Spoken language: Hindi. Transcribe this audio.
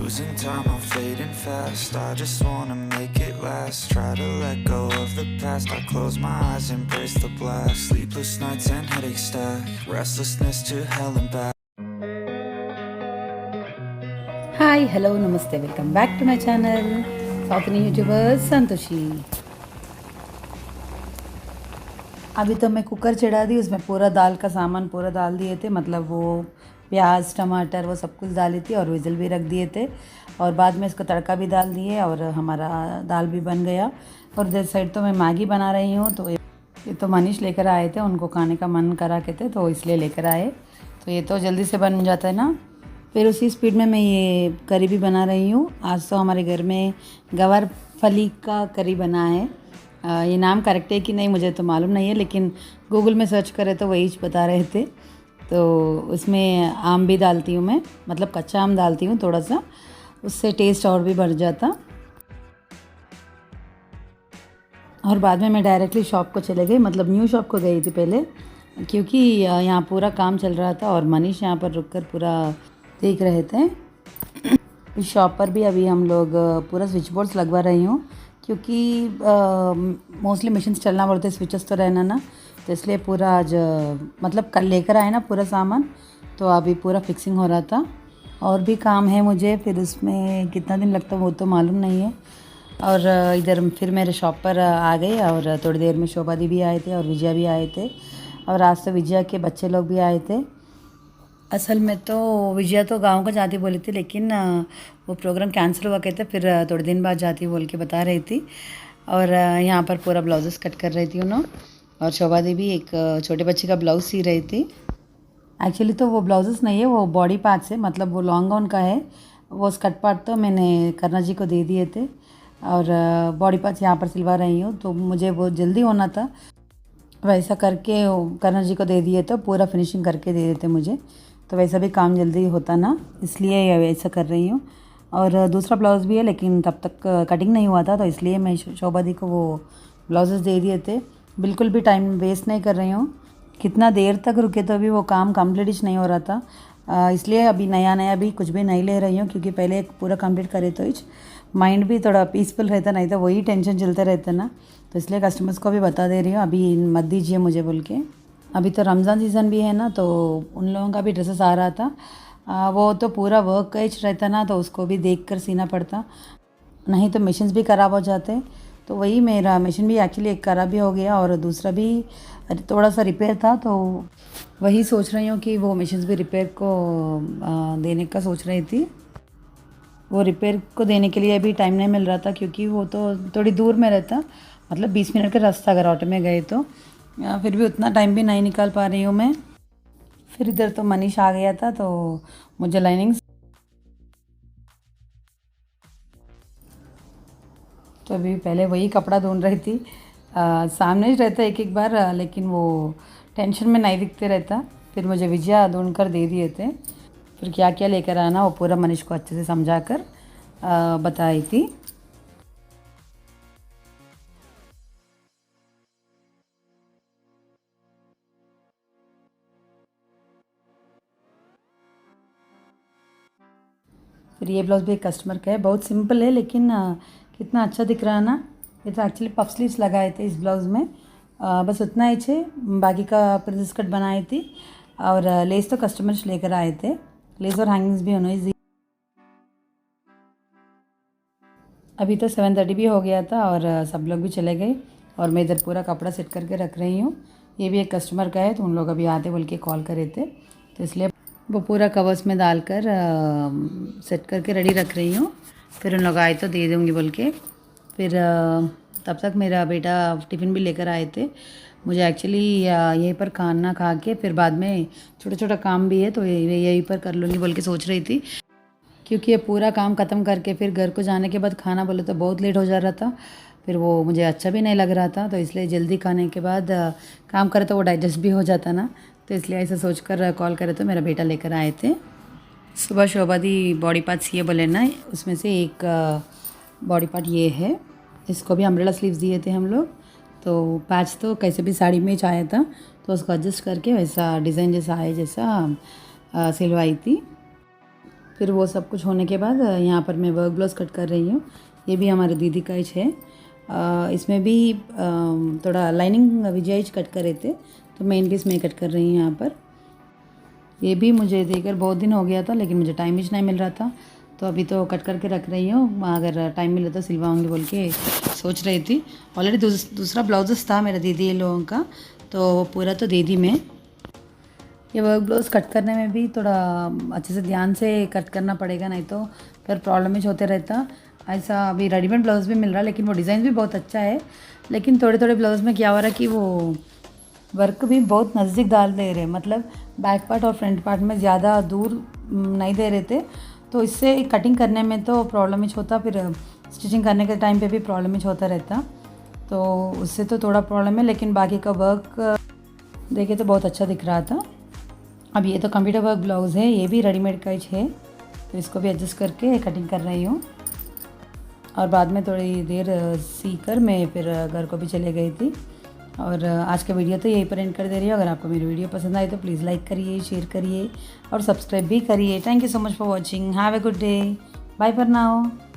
Losing time, I'm fading fast. I just wanna make it last. Try to let go of the past. I close my eyes, embrace the blast. Sleepless nights and headaches stack. Restlessness to hell and back. Hi hello नमस्ते welcome back to my channel south Indian YouTuber Santoshi. अभी तो मैं कुकर चढ़ा दी, उसमें पूरा दाल का सामान पूरा डाल दिए थे, मतलब वो प्याज टमाटर वो सब कुछ डाली थी और विज़ल भी रख दिए थे और बाद में इसको तड़का भी डाल दिए और हमारा दाल भी बन गया। और इधर साइड तो मैं मैगी बना रही हूँ, तो ये तो मनीष लेकर आए थे, उनको खाने का मन करा के थे तो इसलिए लेकर आए। तो ये तो जल्दी से बन जाता है ना। फिर उसी स्पीड में मैं ये करी भी बना रही हूँ। आज तो हमारे घर में गवार फली का करी बना है। ये नाम करेक्ट है कि नहीं मुझे तो मालूम नहीं है, लेकिन गूगल में सर्च करे तो वही बता रहे थे। तो उसमें आम भी डालती हूँ मैं, मतलब कच्चा आम डालती हूँ थोड़ा सा, उससे टेस्ट और भी बढ़ जाता। और बाद में मैं डायरेक्टली शॉप को चले गई, मतलब न्यू शॉप को गई थी पहले, क्योंकि यहाँ पूरा काम चल रहा था और मनीष यहाँ पर रुककर पूरा देख रहे थे। इस शॉप पर भी अभी हम लोग पूरा स्विच बोर्ड्स लगवा रही हूँ, क्योंकि मोस्टली मशीन्स चलना पड़ते, स्विचेस तो रहना ना, तो इसलिए पूरा आज मतलब कल लेकर आए ना पूरा सामान, तो अभी पूरा फिक्सिंग हो रहा था। और भी काम है मुझे, फिर उसमें कितना दिन लगता है वो तो मालूम नहीं है। और इधर फिर मेरे शॉप पर आ गए और थोड़ी देर में शोभा दी भी आए थे और विजया भी आए थे। और आज तो विजया के बच्चे लोग भी आए थे। असल में तो विजया तो गांव को जाती बोली थी, लेकिन वो प्रोग्राम कैंसिल हुआ कहते, फिर थोड़े दिन बाद जाती बोल के बता रही थी। और यहाँ पर पूरा ब्लाउजेस कट कर रही थी उन्होंने। और शोभा दी भी एक छोटे बच्चे का ब्लाउज सी रही थी। एक्चुअली तो वो ब्लाउजेस नहीं है, वो बॉडी पार्ट्स है, मतलब वो लॉन्ग गाउन का है। वो स्कर्ट पार्ट तो मैंने करना जी को दे दिए थे और बॉडी पार्ट्स यहाँ पर सिलवा रही हूँ, तो मुझे वो जल्दी होना था, वैसा करके करना जी को दे दिए तो पूरा फिनिशिंग करके दे देते मुझे, तो वैसा भी काम जल्दी होता ना, इसलिए वैसा कर रही हूँ। और दूसरा ब्लाउज़ भी है, लेकिन तब तक कटिंग नहीं हुआ था, तो इसलिए मैं शोभा दी को वो ब्लाउजेस दे दिए थे। बिल्कुल भी टाइम वेस्ट नहीं कर रही हूँ। कितना देर तक रुके तो अभी वो काम कंप्लीट नहीं हो रहा था, इसलिए अभी नया नया भी कुछ भी नहीं ले रही हूँ, क्योंकि पहले पूरा कंप्लीट करे तो माइंड भी थोड़ा पीसफुल रहता, नहीं तो वही टेंशन चलते रहता ना, तो इसलिए कस्टमर्स को भी बता दे रही हूँ अभी मत दीजिए मुझे बोल के। अभी तो रमज़ान सीज़न भी है ना, तो उन लोगों का भी ड्रेसेस आ रहा था। वो तो पूरा वर्क एज रहता ना, तो उसको भी देख कर सीना पड़ता, नहीं तो मशीन्स भी ख़राब हो जाते। तो वही मेरा मशीन भी एक्चुअली एक ख़राब भी हो गया और दूसरा भी थोड़ा सा रिपेयर था, तो वही सोच रही हूँ कि वो मशीन्स भी रिपेयर को देने का सोच रही थी। वो रिपेयर को देने के लिए अभी टाइम नहीं मिल रहा था, क्योंकि वो तो थोड़ी दूर में रहता, मतलब 20 मिनट का रास्ता अगर ऑटो में गए तो, फिर भी उतना टाइम भी नहीं निकाल पा रही हूँ मैं। फिर इधर तो मनीष आ गया था, तो मुझे लाइनिंग्स, तो अभी पहले वही कपड़ा ढूंढ रही थी। सामने ही रहता एक एक बार, लेकिन वो टेंशन में नहीं दिखते रहता। फिर मुझे विजया ढूंढ कर दे दिए थे, फिर क्या क्या लेकर आना वो पूरा मनीष को अच्छे से समझा कर बताई थी। फिर ये ब्लाउज़ भी एक कस्टमर का है, बहुत सिंपल है, लेकिन कितना अच्छा दिख रहा है ना। ये तो एक्चुअली पफ स्लीव्स लगाए थे इस ब्लाउज़ में, बस उतना ही छे, बाकी का प्रिंसेस कट बनाई थी। और लेस तो कस्टमर्स लेकर आए थे, लेस और हैंगिंग्स भी उन्होंने दी। अभी तो 7:30 भी हो गया था और सब लोग भी चले गए और मैं इधर पूरा कपड़ा सेट करके रख रही हूँ। ये भी एक कस्टमर का है, तो उन लोग अभी आते बोल के कॉल करे थे, तो इसलिए वो पूरा कवर्स में डालकर सेट करके रेडी रख रही हूँ। फिर उन लोग आए तो दे दूँगी बोल के। फिर तब तक मेरा बेटा टिफ़िन भी लेकर आए थे। मुझे एक्चुअली यहीं पर खाना खा के फिर बाद में छोटा छोटा काम भी है, तो यहीं पर कर लूँगी बोल के सोच रही थी, क्योंकि ये पूरा काम ख़त्म करके फिर घर को जाने के बाद खाना बोले तो बहुत लेट हो जा रहा था, फिर वो मुझे अच्छा भी नहीं लग रहा था, तो इसलिए जल्दी खाने के बाद काम करे तो वो डाइजेस्ट भी हो जाता ना, तो इसलिए ऐसा सोच कर कॉल करे तो मेरा बेटा लेकर आए थे। सुबह शोभा दी बॉडी पार्ट्स ये बोले ना, उसमें से एक बॉडी पार्ट ये है, इसको भी अम्ब्रेला स्लीव्स दिए थे हम लोग, तो पैच तो कैसे भी साड़ी में आया था, तो उसको एडजस्ट करके वैसा डिज़ाइन जैसा आए जैसा सिलवाई थी। फिर वो सब कुछ होने के बाद यहाँ पर मैं वर्क ब्लाउज कट कर रही हूँ। ये भी हमारे दीदी का ही है। इसमें भी थोड़ा लाइनिंग विजय कट कर रहे थे, तो मेन पीस मैं कट कर रही हूँ यहाँ पर। ये भी मुझे देकर बहुत दिन हो गया था, लेकिन मुझे टाइम ही नहीं मिल रहा था, तो अभी तो कट करके रख रही हूँ। अगर टाइम मिले तो सिलवाऊँगी बोल के सोच रही थी। ऑलरेडी दूसरा ब्लाउजेस था मेरा दीदी लोगों का, तो वो पूरा तो दे दी मैं। ये वर्क ब्लाउज कट करने में भी थोड़ा अच्छे से ध्यान से कट करना पड़ेगा, नहीं तो फिर प्रॉब्लम ही होते रहता। ऐसा अभी रेडीमेड ब्लाउज भी मिल रहा है, लेकिन वो डिज़ाइन भी बहुत अच्छा है, लेकिन थोड़े थोड़े ब्लाउज में क्या हो रहा है कि वो वर्क भी बहुत नज़दीक डाल दे रहे, मतलब बैक पार्ट और फ्रंट पार्ट में ज़्यादा दूर नहीं दे रहे थे, तो इससे कटिंग करने में तो प्रॉब्लम ही होता, फिर स्टिचिंग करने के टाइम पे भी प्रॉब्लम ही होता रहता, तो उससे तो थोड़ा प्रॉब्लम है। लेकिन बाकी का वर्क देखे तो बहुत अच्छा दिख रहा था। अब ये तो कंप्यूटर वर्क ब्लाउज़ है, ये भी रेडीमेड का ही है, तो इसको भी एडजस्ट करके कटिंग कर रही हूँ। और बाद में थोड़ी देर सीख कर मैं फिर घर को भी चले गई थी। और आज का वीडियो तो यहीं पर एंड कर दे रही हूँ। अगर आपको मेरी वीडियो पसंद आई तो प्लीज़ लाइक करिए, शेयर करिए और सब्सक्राइब भी करिए। Thank you so much for watching. Have a good day. Bye for now.